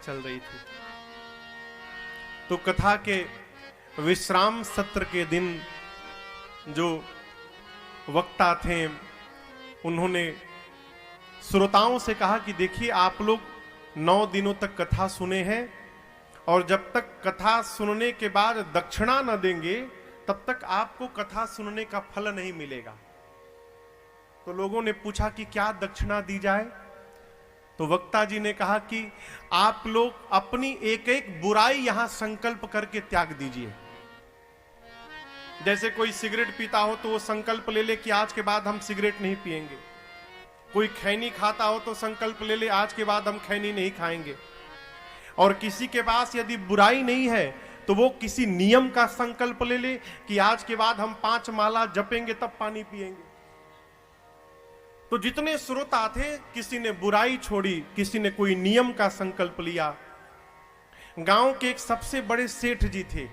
चल रही थी। तो कथा के विश्राम सत्र के दिन जो वक्ता थे उन्होंने श्रोताओं से कहा कि देखिए, आप लोग 9 दिनों तक कथा सुने हैं और जब तक कथा सुनने के बाद दक्षिणा न देंगे तब तक आपको कथा सुनने का फल नहीं मिलेगा। तो लोगों ने पूछा कि क्या दक्षिणा दी जाए? तो वक्ता जी ने कहा कि आप लोग अपनी एक एक बुराई यहां संकल्प करके त्याग दीजिए। जैसे कोई सिगरेट पीता हो तो वो संकल्प ले ले कि आज के बाद हम सिगरेट नहीं पिएंगे। कोई खैनी खाता हो तो संकल्प ले ले आज के बाद हम खैनी नहीं खाएंगे। और किसी के पास यदि बुराई नहीं है तो वो किसी नियम का संकल्प ले ले कि आज के बाद हम 5 माला जपेंगे तब पानी पिएंगे। तो जितने श्रोता थे, किसी ने बुराई छोड़ी, किसी ने कोई नियम का संकल्प लिया। गांव के एक सबसे बड़े सेठ जी थे।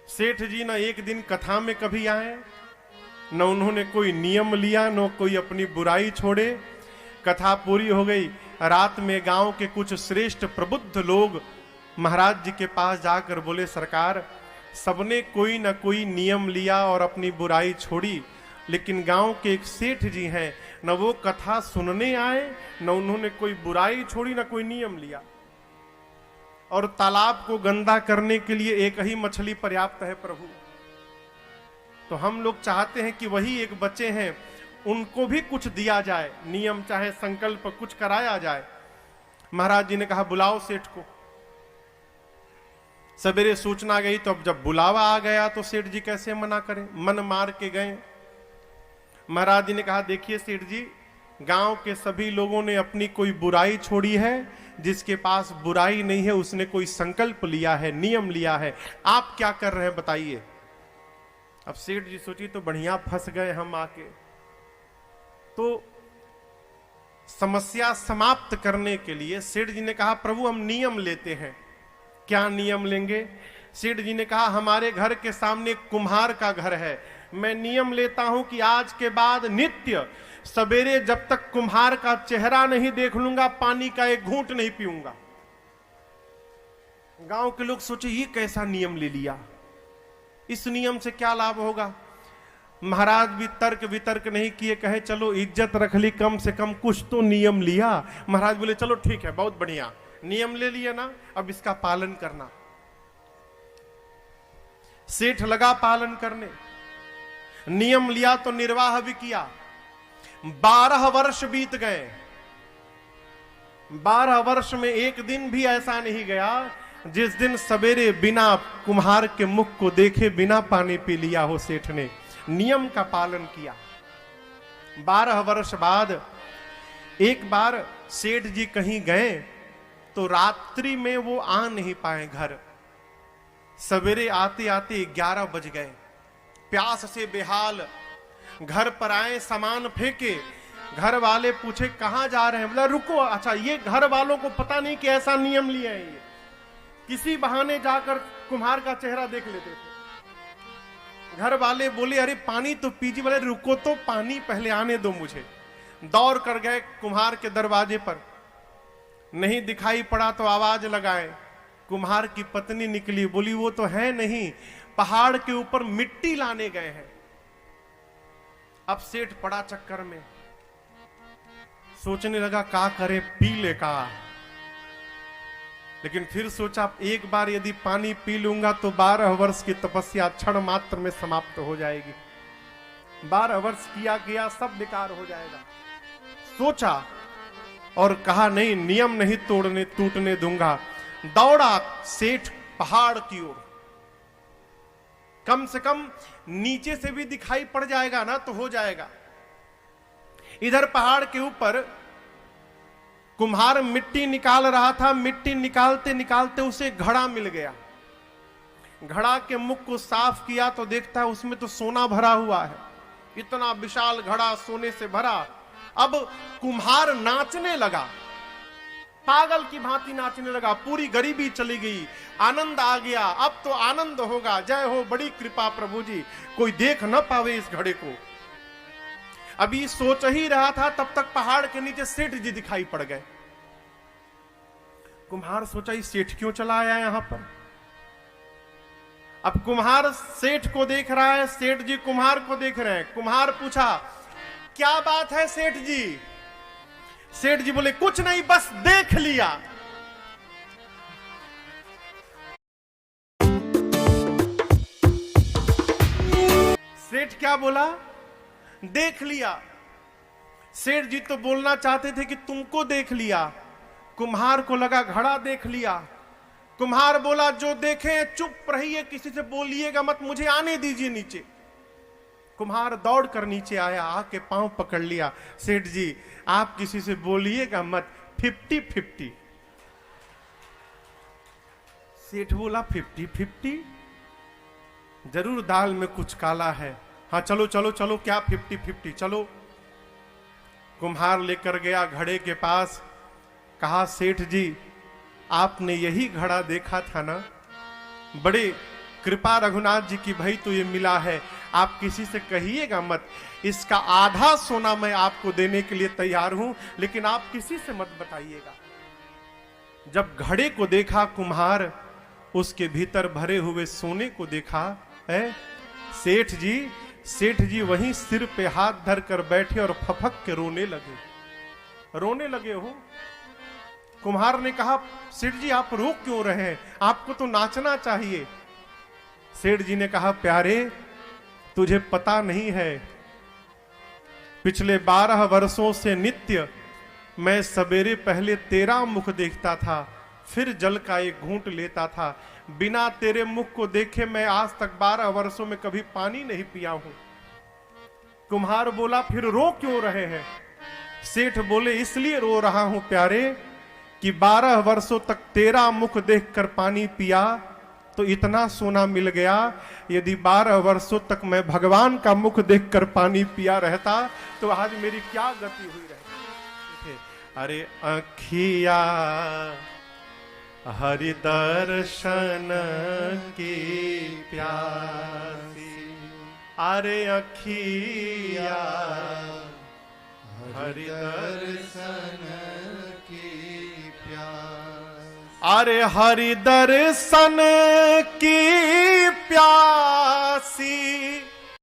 सेठ जी ना एक दिन कथा में कभी आए, न उन्होंने कोई नियम लिया, न कोई अपनी बुराई छोड़े। कथा पूरी हो गई। रात में गांव के कुछ श्रेष्ठ प्रबुद्ध लोग महाराज जी के पास जाकर बोले, सरकार, सबने कोई न कोई नियम लिया और अपनी बुराई छोड़ी, लेकिन गांव के एक सेठ जी हैं, न वो कथा सुनने आए, न उन्होंने कोई बुराई छोड़ी, न कोई नियम लिया। और तालाब को गंदा करने के लिए एक ही मछली पर्याप्त है प्रभु। तो हम लोग चाहते हैं कि वही एक बच्चे हैं, उनको भी कुछ दिया जाए, नियम चाहे संकल्प कुछ कराया जाए। महाराज जी ने कहा, बुलाओ सेठ को। सवेरे सूचना गई तो अब जब बुलावा आ गया तो सेठ जी कैसे मना करें, मन मार के गए। महाराज जी ने कहा, देखिए सेठ जी, गांव के सभी लोगों ने अपनी कोई बुराई छोड़ी है, जिसके पास बुराई नहीं है उसने कोई संकल्प लिया है, नियम लिया है। आप क्या कर रहे हैं बताइए। अब सेठ जी सोची तो बढ़िया फंस गए हम आके। तो समस्या समाप्त करने के लिए सेठ जी ने कहा, प्रभु हम नियम लेते हैं। क्या नियम लेंगे? सेठ जी ने कहा, हमारे घर के सामने कुम्हार का घर है, मैं नियम लेता हूं कि आज के बाद नित्य सवेरे जब तक कुम्हार का चेहरा नहीं देख लूंगा पानी का एक घूंट नहीं पीऊंगा। गांव के लोग सोचे ये कैसा नियम ले लिया, इस नियम से क्या लाभ होगा। महाराज भी तर्क वितर्क नहीं किए, कहे चलो इज्जत रख ली, कम से कम कुछ तो नियम लिया। महाराज बोले चलो ठीक है, बहुत बढ़िया, नियम ले लिया ना, अब इसका पालन करना। सेठ लगा पालन करने, नियम लिया तो निर्वाह भी किया। 12 वर्ष बीत गए। 12 वर्ष में एक दिन भी ऐसा नहीं गया जिस दिन सवेरे बिना कुम्हार के मुख को देखे बिना पानी पी लिया हो सेठ ने। नियम का पालन किया। 12 वर्ष बाद एक बार सेठ जी कहीं गए तो रात्रि में वो आ नहीं पाए घर। सवेरे आते आते 11 बज गए। प्यास से बेहाल घर पर आए, सामान फेंके। घर वाले पूछे कहां जा रहे हैं? बोला रुको। अच्छा, ये घर वालों को पता नहीं कि ऐसा नियम लिया है। ये किसी बहाने जाकर कुम्हार का चेहरा देख लेते थे। घर वाले बोले अरे पानी तो पीजिए। बोले रुको तो, पानी पहले आने दो मुझे। दौड़ कर गए कुम्हार के दरवाजे पर, नहीं दिखाई पड़ा तो आवाज लगाए। कुम्हार की पत्नी निकली, बोली वो तो है नहीं, पहाड़ के ऊपर मिट्टी लाने गए हैं। अब सेठ पड़ा चक्कर में, सोचने लगा का करे, पी ले का। लेकिन फिर सोचा एक बार यदि पानी पी लूंगा तो 12 वर्ष की तपस्या क्षण मात्र में समाप्त हो जाएगी। 12 वर्ष किया गया सब बेकार हो जाएगा। सोचा और कहा नहीं, नियम नहीं टूटने दूंगा। दौड़ा सेठ पहाड़ की ओर। कम से कम नीचे से भी दिखाई पड़ जाएगा ना तो हो जाएगा। इधर पहाड़ के ऊपर कुम्हार मिट्टी निकाल रहा था। मिट्टी निकालते निकालते उसे घड़ा मिल गया। घड़ा के मुख को साफ किया तो देखता है उसमें तो सोना भरा हुआ है। इतना विशाल घड़ा सोने से भरा। अब कुम्हार नाचने लगा, पागल की भांति नाचने लगा। पूरी गरीबी चली गई, आनंद आ गया। अब तो आनंद होगा। जय हो, बड़ी कृपा प्रभु जी, कोई देख न पावे इस घड़े को। अभी सोच ही रहा था तब तक पहाड़ के नीचे सेठ जी दिखाई पड़ गए। कुम्हार सोचा ये सेठ क्यों चला आया यहां पर। अब कुम्हार सेठ को देख रहा है, सेठ जी कुम्हार को देख रहे हैं। कुम्हार पूछा क्या बात है सेठ जी। सेठ जी बोले कुछ नहीं, बस देख लिया। सेठ क्या बोला? देख लिया। सेठ जी तो बोलना चाहते थे कि तुमको देख लिया। कुम्हार को लगा घड़ा देख लिया। कुम्हार बोला जो देखे चुप रहिए, किसी से बोलिएगा मत, मुझे आने दीजिए नीचे। कुम्हार दौड़ कर नीचे आया, आके पांव पकड़ लिया। सेठ जी आप किसी से बोलिएगा मत, 50-50। सेठ बोला 50-50? जरूर दाल में कुछ काला है। हाँ चलो चलो चलो, क्या 50-50, चलो। कुम्हार लेकर गया घड़े के पास, कहा सेठ जी आपने यही घड़ा देखा था ना? बड़े कृपा रघुनाथ जी की भाई तो ये मिला है, आप किसी से कहिएगा मत, इसका आधा सोना मैं आपको देने के लिए तैयार हूं, लेकिन आप किसी से मत बताइएगा। जब घड़े को देखा कुम्हार, उसके भीतर भरे हुए सोने को देखा है। सेठ जी वहीं सिर पे हाथ धर कर बैठे और फफक के रोने लगे हो। कुम्हार ने कहा सेठ जी आप रो क्यों रहे हैं, आपको तो नाचना चाहिए। सेठ जी ने कहा प्यारे तुझे पता नहीं है, पिछले 12 वर्षों से नित्य मैं सवेरे पहले तेरा मुख देखता था, फिर जल का एक घूंट लेता था। बिना तेरे मुख को देखे मैं आज तक 12 वर्षों में कभी पानी नहीं पिया हूं। कुम्हार बोला फिर रो क्यों रहे हैं? सेठ बोले इसलिए रो रहा हूं प्यारे कि 12 वर्षों तक तेरा मुख देखकर पानी पिया तो इतना सोना मिल गया, यदि 12 वर्षों तक मैं भगवान का मुख देखकर पानी पिया रहता तो आज मेरी क्या गति हुई रहती। अरे अखिया हरि दर्शन की प्यासी, अरे अखिया हरि दर्शन की प्यासी, अरे हरि दर्शन की प्यासी